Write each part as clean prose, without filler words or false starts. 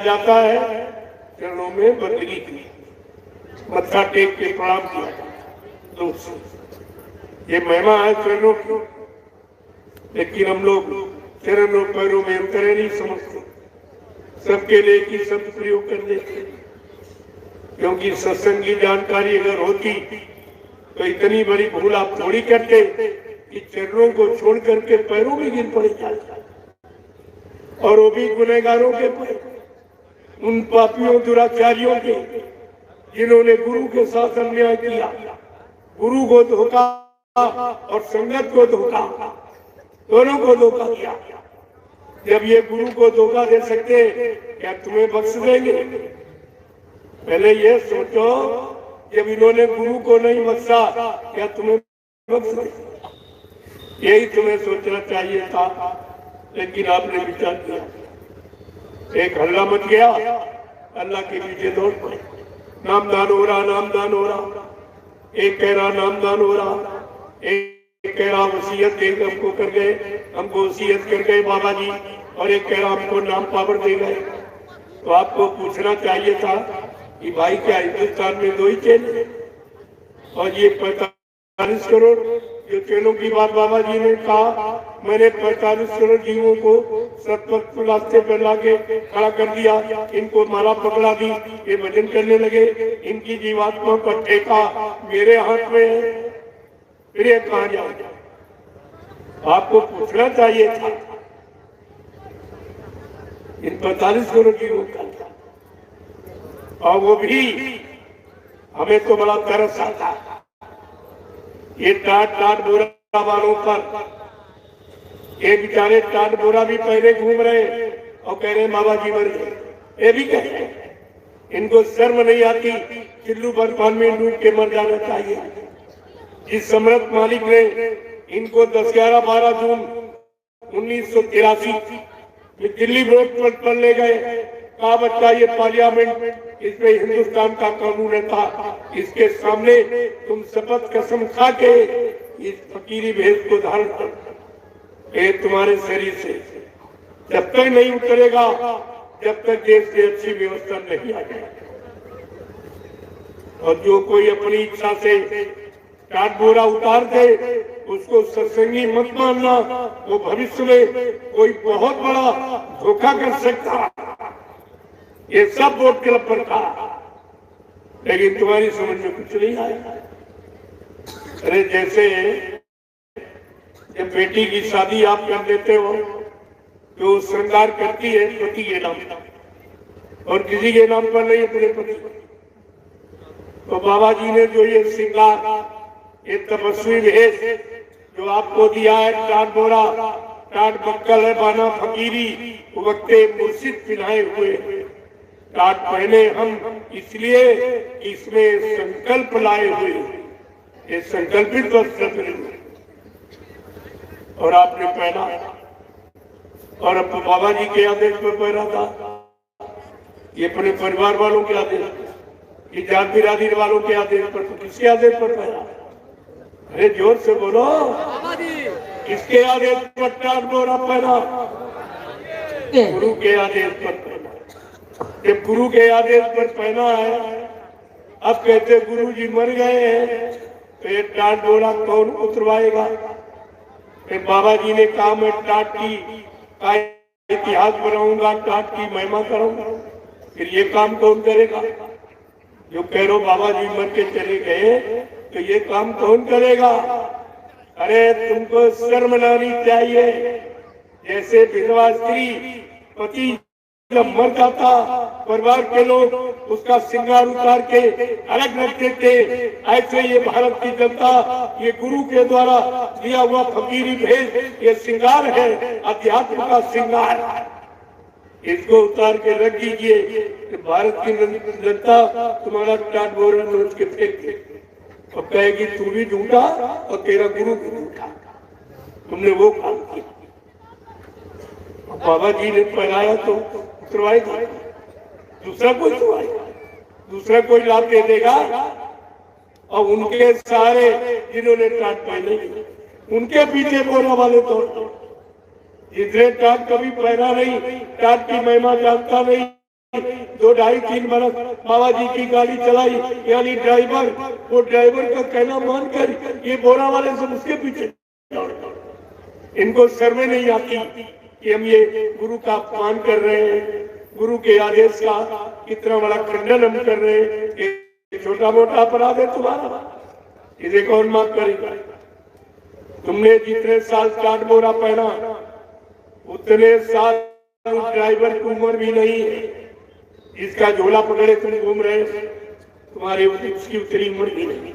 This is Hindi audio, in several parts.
जाता है, चरणों में बदली थी, मत्था टेक के प्रणाम किया। ये महिमा है चरणों की, लेकिन हम लोग चरण और पैरों में अंतर नहीं समझते, सबके लिए की शब्द प्रयोग कर देते। क्योंकि सत्संग की जानकारी अगर होती तो इतनी बड़ी भूल आप थोड़ी करते कि चरणों को छोड़ करके पैरों में गिर पड़े जाते, और वो भी गुनहगारों के पैर, उन पापियों दुराचारियों के जिन्होंने गुरु के साथ अन्याय किया, गुरु को धोखा और संगत को धोखा, दोनों को धोखा दिया। जब ये गुरु को धोखा दे सकते, क्या तुम्हें बख्श देंगे? पहले ये सोचो, जब इन्होंने गुरु को नहीं बख्शा, क्या तुम्हें बख्श देंगे? यही तुम्हें सोचना चाहिए था, लेकिन आपने विचार किया। एक हल्ला मच गया, अल्लाह के पीछे दौड़ पड़े, नामदान हो रहा, नामदान हो रहा। एक कह रहा नामदान हो रहा, एक कह रहा वसीयत दे हमको कर गए, हमको वसीयत कर गए बाबा जी, और एक कह रहा हमको नाम पावर दे गए। तो आपको पूछना चाहिए था कि भाई क्या हिंदुस्तान में दो ही चेल है? और ये 45 करोड़ जो चेलों की बात बाबा जी ने कहा, मैंने 45 करोड़ जीवों को सतपथ रास्ते पर लाके खड़ा कर दिया, इनको माला पकड़ा दी, ये भजन करने लगे, इनकी जीवात्मा का ठेका मेरे हाथ में है, फिर ये कहाँ जाए? आपको पूछना चाहिए था इन 45 करोड़ जीवों का। और वो भी हमें तो बड़ा तरस आता, ये टाट बोरा वालों पर, ये बेचारे टाट बोरा भी पहले घूम रहे और कह रहे बाबा जी मर गए, ये भी कह रहे, इनको शर्म नहीं आती, चिल्लू बर्फान में डूब के मर जाना चाहिए। जिस सम्राट मालिक ने इनको 10, 11, 12 जून 1983 में दिल्ली रोड पर ले गए, कहा बच्चा ये पार्लियामेंट, इसमें हिंदुस्तान का कानून था, इसके सामने तुम शपथ कसम खा के इस फकीरी भेष को धारण कर, ये तुम्हारे शरीर से जब तक नहीं उतरेगा, जब तक देश की अच्छी व्यवस्था नहीं आ जाए। और जो कोई अपनी इच्छा से टाट बोरा उतार दे, उसको सत्संगी मत मानना, वो भविष्य में कोई बहुत बड़ा धोखा कर सकता। ये सब वोट क्लब पर था, लेकिन तुम्हारी समझ में कुछ नहीं आया। अरे जैसे जब बेटी की शादी आप कर देते हो तो श्रृंगार करती है पति के नाम और किसी के नाम पर नहीं, अपने पति। तो बाबा जी ने जो ये श्रृंगार, ये तपस्वी भेष जो आपको दिया है, टाट बोरा, टाट बक्कल है, बाना फकीरी, वक्ते मुर्शिद पिन्हाए हुए टाट पहने हम, इसलिए इसमें संकल्प लाए हुए, ये संकल्पित वस्त्र और आपने पहना, और अब बाबा जी के आदेश पर पहना था, ये अपने परिवार वालों के आदेश, ये जात बिरादरी वालों के आदेश पर, तो किसके आदेश पर पहना? अरे जोर से बोलो, किसके आदेश पर टाट बोरा पहना? गुरु के आदेश पर पहना। जब गुरु के आदेश पर पहना है, अब कहते गुरु जी मर गए हैं, तो ये टाट बोरा कौन उतरवाएगा? बाबा जी ने कहा मैं टाट की का इतिहास बनाऊंगा, टाट की महिमा करूंगा, फिर ये काम कौन करेगा? जो कह रहे बाबा जी मर के चले गए, तो ये काम कौन करेगा? अरे तुमको शर्म लानी चाहिए। जैसे विधवा स्त्री पति जब मर जाता, परिवार के लोग उसका श्रृंगार उतार के अलग रखते थे, ऐसे ये भारत की जनता, ये गुरु के द्वारा दिया हुआ फकीरी भेष, ये श्रृंगार है, अध्यात्म का श्रृंगार, इसको उतार के रख दीजिए। तो भारत की जनता तुम्हारा टाट बोरा नोच के फेंक और कहेगी तू भी झूठा और तेरा गुरु भी झूठा, तुमने वो काम किया। बाबा जी ने पहनाया तो उतरवाएगा, दूसरा कोई उतरवाएगा, दूसरा कोई लाभ दे देगा। और उनके सारे जिन्होंने टाट पहने, उनके पीछे बोरा वाले तो जिसने टाट कभी पहना नहीं, टाट की महिमा जानता नहीं, दो ढाई 3 बरस बाबा जी की गाड़ी चलाई, यानी ड्राइवर, वो ड्राइवर का कहना मानकर ये बोरा वाले सब उसके पीछे। इनको सर्वे नहीं आती कि हम ये गुरु का अपमान कर रहे हैं, गुरु के आदेश का कितना बड़ा खंडन हम कर रहे हैं। ये छोटा मोटा अपराध है तुम्हारा, इसे कौन माफ करेगा? तुमने जितने साल काट बोरा पहना उतने साल ड्राइवर की उम्र भी नहीं है, इसका झोला पकड़े तुम घूम रहे, तुम्हारी उसकी उतनी उम्र भी नहीं,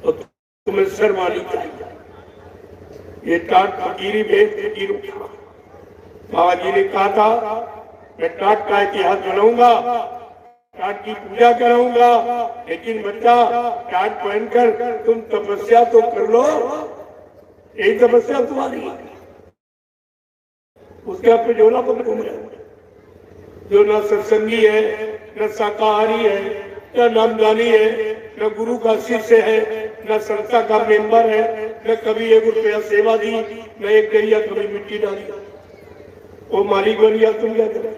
तो तुम्हें शर्म आनी चाहिए। ये टाट फकीरी भेद फकीरों का। बाबा जी ने कहा था मैं टाट का इतिहास बनाऊंगा, टाट की पूजा कराऊंगा, लेकिन बच्चा टाट पहनकर तुम तपस्या तो कर लो, यही तपस्या तुम्हारी। उसके आप पे झोला पकड़ घूम रहे जो न सत्संगी है, न शाकाहारी है, न नामदानी है, न गुरु का शिष्य है, न संस्था का मेंबर है, न कभी 1 रुपया सेवा दी, न एक गरिया कभी मिट्टी डाली। वो मालिक बन गया, तुम क्या करते?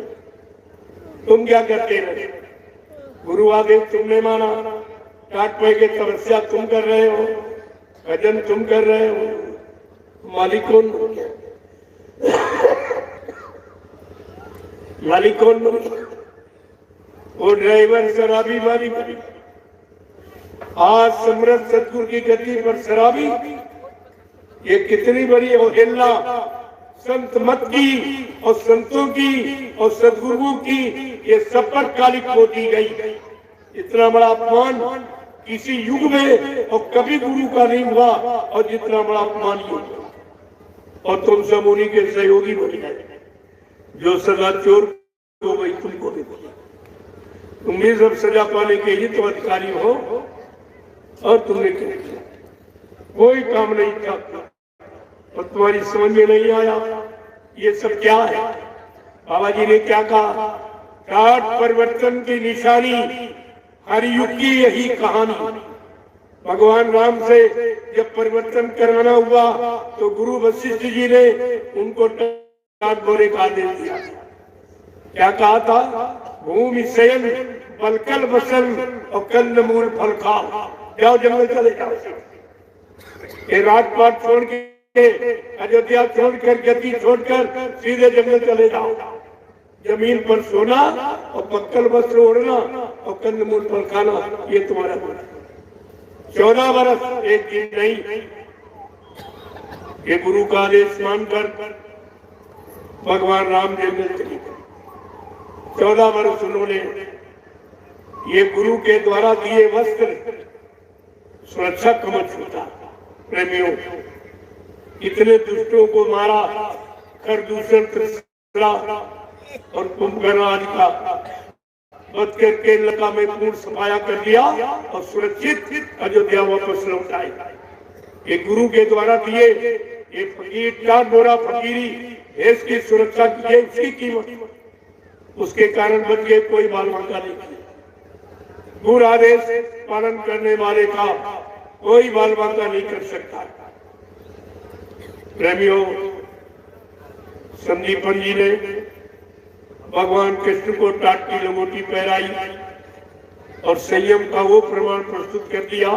तुम क्या करते रहे? गुरु आदेश तुमने माना, टाट पे के तपस्या तुम कर रहे हो, भजन तुम कर रहे हो, मालिक कौन बन गया? मालिक कौन बन गया? वो ड्राइवर शराबी मालिक बन गया। आज समृद्ध सतगुरु की गद्दी पर शराबी, ये कितनी बड़ी अवहेलना संत मत की और संतों की और सदगुरुओं की, ये सब पर कालिक हो दी गई। इतना बड़ा अपमान किसी युग में और कभी गुरु का नहीं हुआ, और जितना बड़ा अपमान ये, और तुम सब उन्हीं के सहयोगी बन गए। जो सजा चोर को वही तुमको भी बोला, तुम भी सब सजा पाने के ही तो अधिकारी हो, और तुमने क्या किया? कोई काम नहीं था, और तुम्हारी समझ में नहीं आया ये सब क्या है। बाबा जी ने क्या कहा? टाट परिवर्तन की निशानी, हर युग की यही कहानी। भगवान राम से जब परिवर्तन कराना हुआ तो गुरु वशिष्ठ जी ने उनको टाट बोरे का आदेश दिया। क्या कहा था? भूमि शयन बलकल बसन और कंद मूल फल खाओ, जाओ जंगल चले जाओ। ये राजपाट छोड़ के, अयोध्या छोड़कर, गद्दी छोड़कर सीधे जंगल चले जाओ। जमीन पर सोना और पक्कल वस्त्र ओढ़ना और कंदमूल फल खाना, ये तुम्हारा गुण। 14 बरस एक दिन नहीं, ये गुरु का आदेश मानकर भगवान राम जंगल चले गए। 14 बरस उन्होंने ये गुरु के द्वारा दिए वस्त्र सुरक्षा कवच होता। प्रेमियों, इतने दुष्टों को मारा, खरदूषण और कुंभकर्ण आदि का वध करके लंका में पूर्ण सफाया कर दिया और सुरक्षित अयोध्या वापस लौट आए। ये गुरु के द्वारा दिए ये फकीर, टाट बोरा फकीरी देश की सुरक्षा की, उसकी कीमत, उसके कारण बच गए, कोई बाल बांका नहीं किया। गुरु आदेश पालन करने वाले का कोई बाल बांका नहीं कर सकता। प्रेमियों, संदीपन जी ने भगवान कृष्ण को टाट की लंगोटी पहराई और संयम का वो प्रमाण प्रस्तुत कर दिया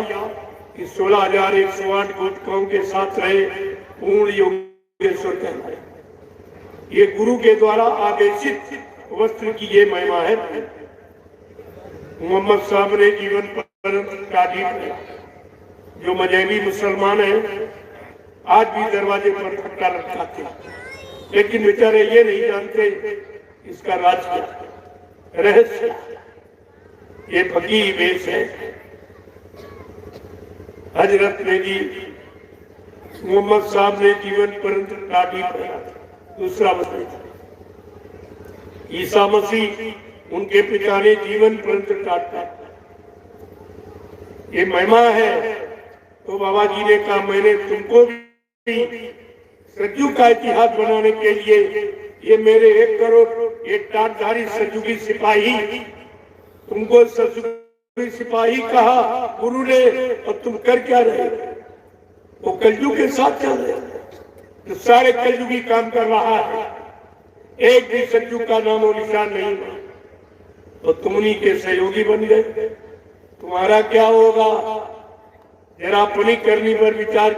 कि 16,108 गोपिकाओं के साथ रहे पूर्ण योगेश्वर कहलाए। ये गुरु के द्वारा आदेशित वस्त्र की ये महिमा है। मोहम्मद साहब ने जीवन पर काटी है। जो मजहबी मुसलमान हैं आज भी दरवाजे पर फटका लटकाते, लेकिन बेचारे ये नहीं जानते इसका राज क्या, रहस्य। ये फकीर वेश है। हजरत ने जी मोहम्मद साहब ने जीवन पर्यंत काटी पहना। दूसरा बताइए, ईसा मसीह उनके पिता ने जीवन पर्यंत काटा। ये महिमा है। तो बाबा जी ने कहा मैंने तुमको भी सज्जू का इतिहास बनाने के लिए ये मेरे 1 करोड़ ये टाटधारी सज्जुगी सिपाही, तुमको सज्जुगी सिपाही कहा गुरु ने, और तुम कर क्या रहे? वो कलयुग के साथ चल रहे, तो सारे कलयुगी काम कर रहा है। एक भी सज्जू का नामो निशान नहीं। तो तुम उन्हीं के सहयोगी बन गए। तुम्हारा क्या होगा? जरा अपनी करनी पर विचार